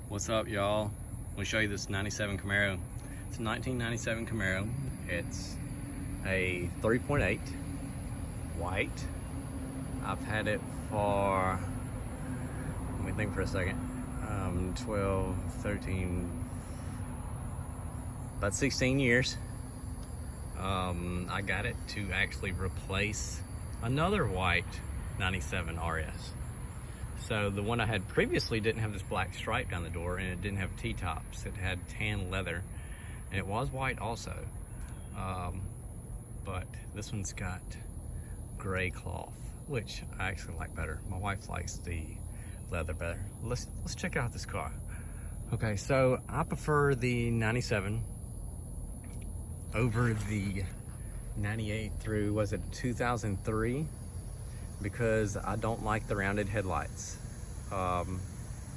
What's up, y'all? Let me show you this 97 Camaro. It's a 1997 Camaro. It's a 3.8 white. I've had it for, let me think for a second, 12, 13, about 16 years. I got it to actually replace another white 97 RS. So the one I had previously didn't have this black stripe down the door, and it didn't have T-tops. It had tan leather, and it was white also. But this one's got gray cloth, which I actually like better. My wife likes the leather better. Let's check out this car. Okay, so I prefer the 97 over the 98 through, was it 2003? Because I don't like the rounded headlights. I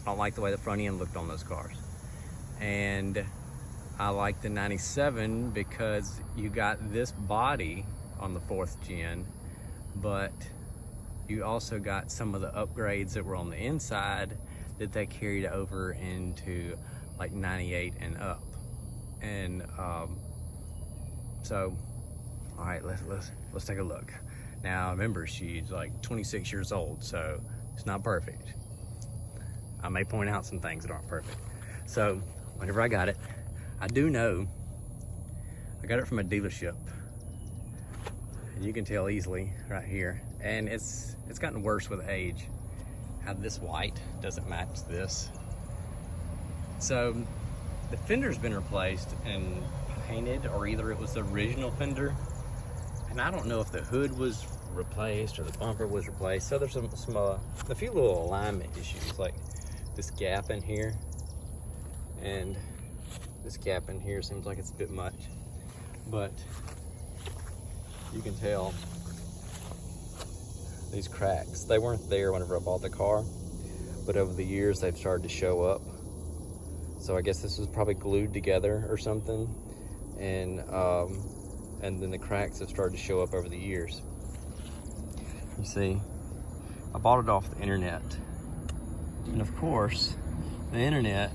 don't like the way the front end looked on those cars. And I like the 97 because you got this body on the 4th gen, but you also got some of the upgrades that were on the inside that they carried over into like 98 and up. And so, all right, let's take a look. Now remember, she's like 26 years old, so it's not perfect. I may point out some things that aren't perfect. So whenever I got it, I do know I got it from a dealership. And you can tell easily right here. And it's gotten worse with age. How this white doesn't match this. So the fender's been replaced and painted, or either it was the original fender, and I don't know if the hood was replaced or the bumper was replaced. So there's a few little alignment issues, like this gap in here, and this gap in here seems like it's a bit much, but you can tell these cracks. They weren't there whenever I bought the car, but over the years they've started to show up. So I guess this was probably glued together or something, and then the cracks have started to show up over the years. You see, I bought it off the internet. And of course, the internet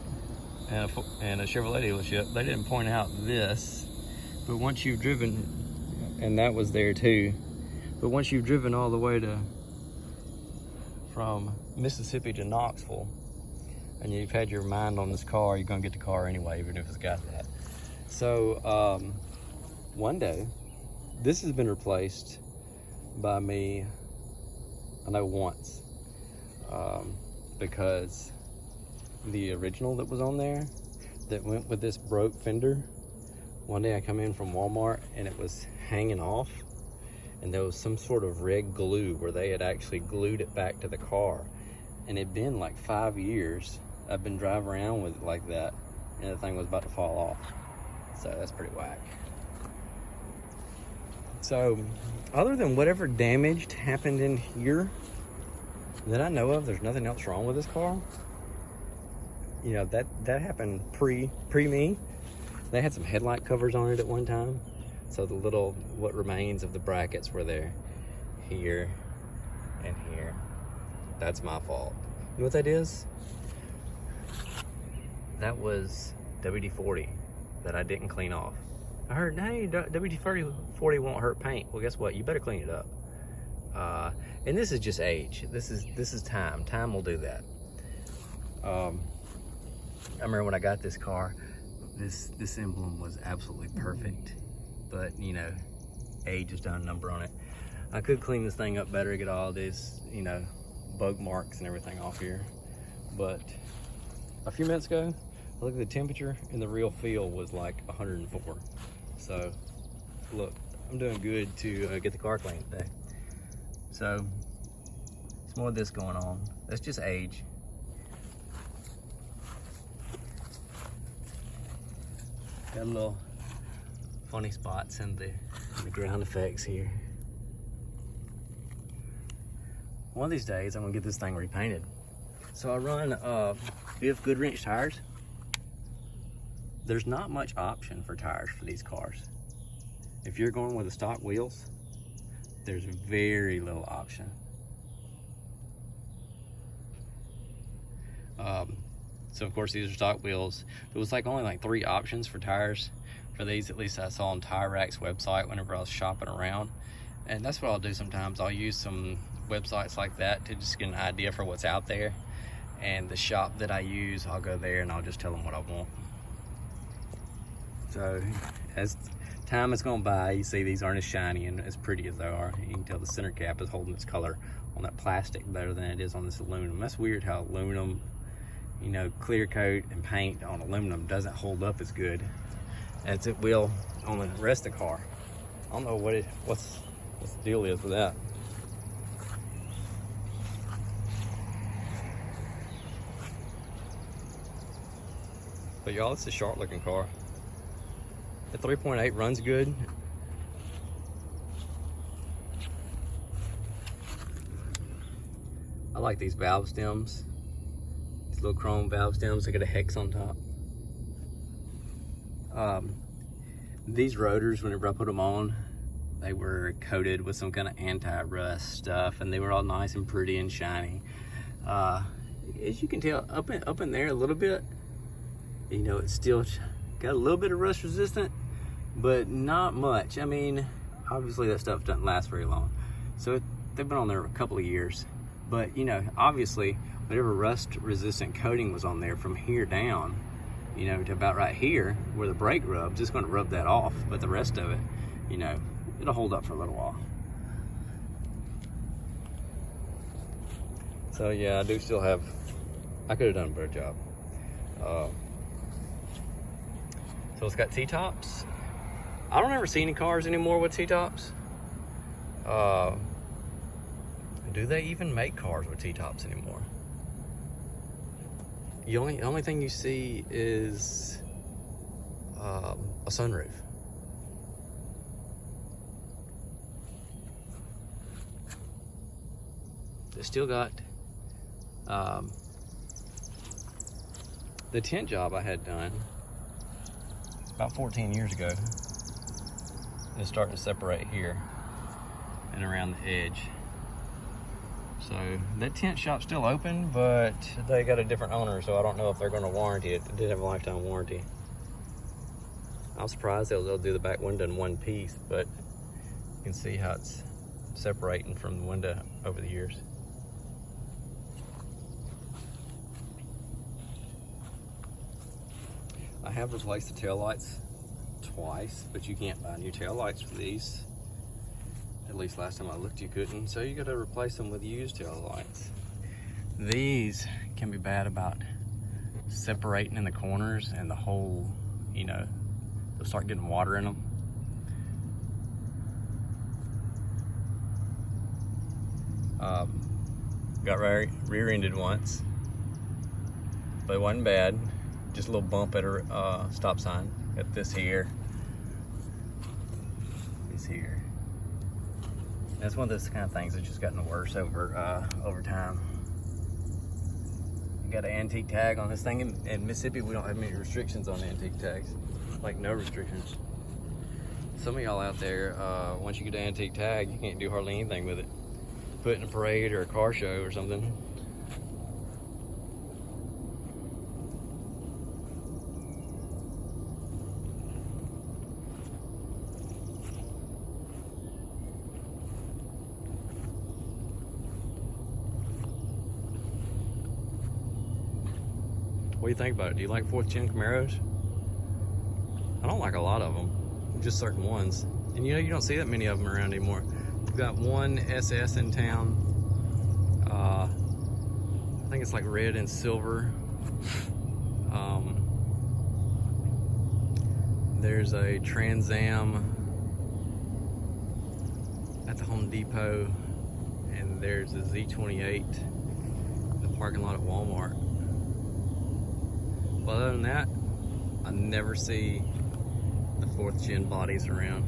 and a Chevrolet dealership, they didn't point out this, but once you've driven, and that was there too, but once you've driven all the way from Mississippi to Knoxville, and you've had your mind on this car, you're gonna get the car anyway, even if it's got that. So, one day, this has been replaced by me, I know once, because the original that was on there that went with this broke fender, one day I come in from Walmart and it was hanging off, and there was some sort of red glue where they had actually glued it back to the car, and it'd been like 5 years I've been driving around with it like that, and the thing was about to fall off. So that's pretty whack. So, other than whatever damage happened in here that I know of, there's nothing else wrong with this car. You know, that happened pre me. They had some headlight covers on it at one time. So the little, what remains of the brackets were there. Here and here. That's my fault. You know what that is? That was WD-40 that I didn't clean off. I heard, hey, WD-40 won't hurt paint. Well, guess what? You better clean it up. And this is just age. This is time. Time will do that. I remember when I got this car, this emblem was absolutely perfect. But, you know, age has done a number on it. I could clean this thing up better, get all this, you know, bug marks and everything off here. But a few minutes ago, I looked at the temperature and the real feel was like 104. So, look, I'm doing good to get the car clean today. So, some more of this going on. That's just age. Got a little funny spots in the ground effects here. One of these days, I'm gonna get this thing repainted. So I run Biff Goodwrench tires. There's not much option for tires for these cars. If you're going with the stock wheels, there's very little option. So of course these are stock wheels. There was like only like 3 options for tires for these, at least I saw on Tire Rack's website whenever I was shopping around. And that's what I'll do sometimes. I'll use some websites like that to just get an idea for what's out there. And the shop that I use, I'll go there and I'll just tell them what I want. So as time has gone by, you see these aren't as shiny and as pretty as they are. You can tell the center cap is holding its color on that plastic better than it is on this aluminum. That's weird how aluminum, you know, clear coat and paint on aluminum doesn't hold up as good as it will on the rest of the car. I don't know what's the deal is with that. But y'all, it's a sharp looking car. The 3.8 runs good. I like these valve stems. These little chrome valve stems, they got a hex on top. These rotors, whenever I put them on, they were coated with some kind of anti-rust stuff, and they were all nice and pretty and shiny. As you can tell, up in there a little bit, you know, it's still got a little bit of rust resistant, but not much. I mean, obviously that stuff doesn't last very long. So they've been on there a couple of years. But, you know, obviously, whatever rust resistant coating was on there from here down, you know, to about right here where the brake rubs, it's going to rub that off. But the rest of it, you know, it'll hold up for a little while. So yeah, I do still have, I could have done a better job. So it's got T-tops. I don't ever see any cars anymore with T-tops. Do they even make cars with T-tops anymore? The only thing you see is a sunroof. They still got the tint job I had done about 14 years ago. It's starting to separate here and around the edge. So that tint shop's still open, but they got a different owner, so I don't know if they're going to warranty it. It did have a lifetime warranty. I'm surprised they'll do the back window in one piece, but you can see how it's separating from the window over the years. I have replaced the taillights twice, but you can't buy new taillights for these. At least last time I looked, you couldn't. So you got to replace them with used taillights. These can be bad about separating in the corners, and the whole, you know, they'll start getting water in them. Got rear-ended once, but it wasn't bad. Just a little bump at a stop sign. Got this here. This here. That's one of those kind of things that's just gotten worse over time. Got an antique tag on this thing. In Mississippi, we don't have many restrictions on antique tags. Like no restrictions. Some of y'all out there, once you get an antique tag, you can't do hardly anything with it. Put it in a parade or a car show or something. What do you think about it? Do you like 4th gen Camaros? I don't like a lot of them, just certain ones. And you know, you don't see that many of them around anymore. We've got one SS in town. I think it's like red and silver. There's a Trans Am at the Home Depot, and there's a Z28 in the parking lot at Walmart. But other than that, I never see the 4th gen bodies around.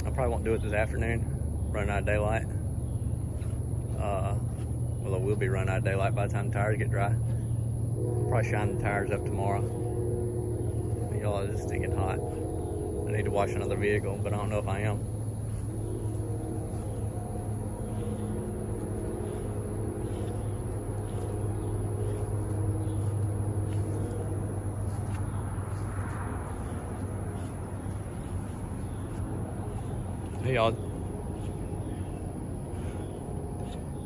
I probably won't do it this afternoon, running out of daylight. Well, I will be running out of daylight by the time the tires get dry. I'll probably shine the tires up tomorrow. Y'all, it's stinking hot. I need to wash another vehicle, but I don't know if I am. y'all,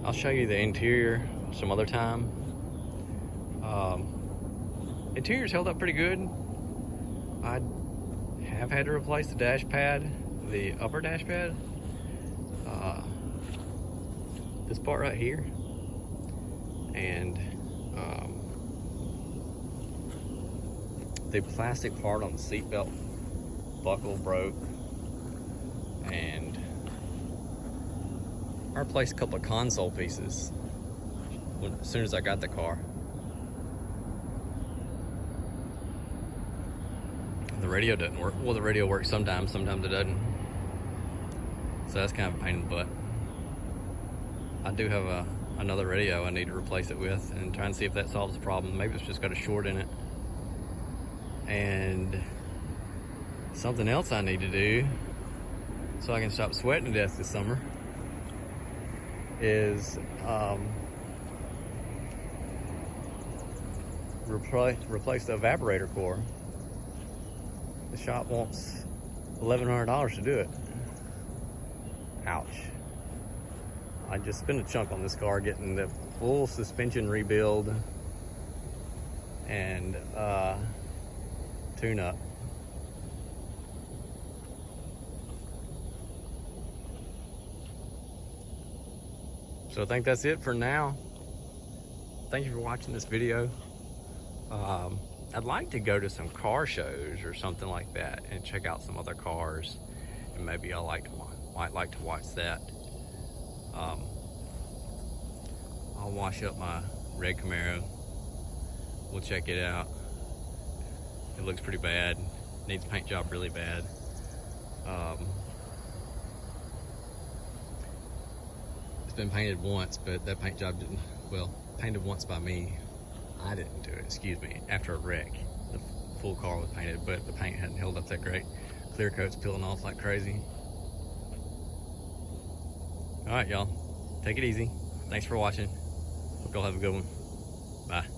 I'll show you the interior some other time. Interior's held up pretty good. I have had to replace the dash pad, the upper dash pad. This part right here. And the plastic part on the seatbelt buckle broke. And I replaced a couple of console pieces as soon as I got the car. The radio doesn't work. Well, the radio works sometimes it doesn't. So that's kind of a pain in the butt. I do have another radio I need to replace it with and try and see if that solves the problem. Maybe it's just got a short in it. And something else I need to do so I can stop sweating to death this summer is replace the evaporator core. The shop wants $1,100 to do it. Ouch. I just spent a chunk on this car getting the full suspension rebuild and tune up. So I think that's it for now. Thank you for watching this video. I'd like to go to some car shows or something like that and check out some other cars, and maybe I might like to watch that. I'll wash up my red Camaro. We'll check it out. It looks pretty bad. Needs a paint job really bad. It's been painted once, but that paint job didn't, well, painted once by me. I didn't do it, excuse me, after a wreck. The full car was painted, but the paint hadn't held up that great. Clear coat's peeling off like crazy. All right, y'all, take it easy. Thanks for watching. Hope y'all have a good one. Bye.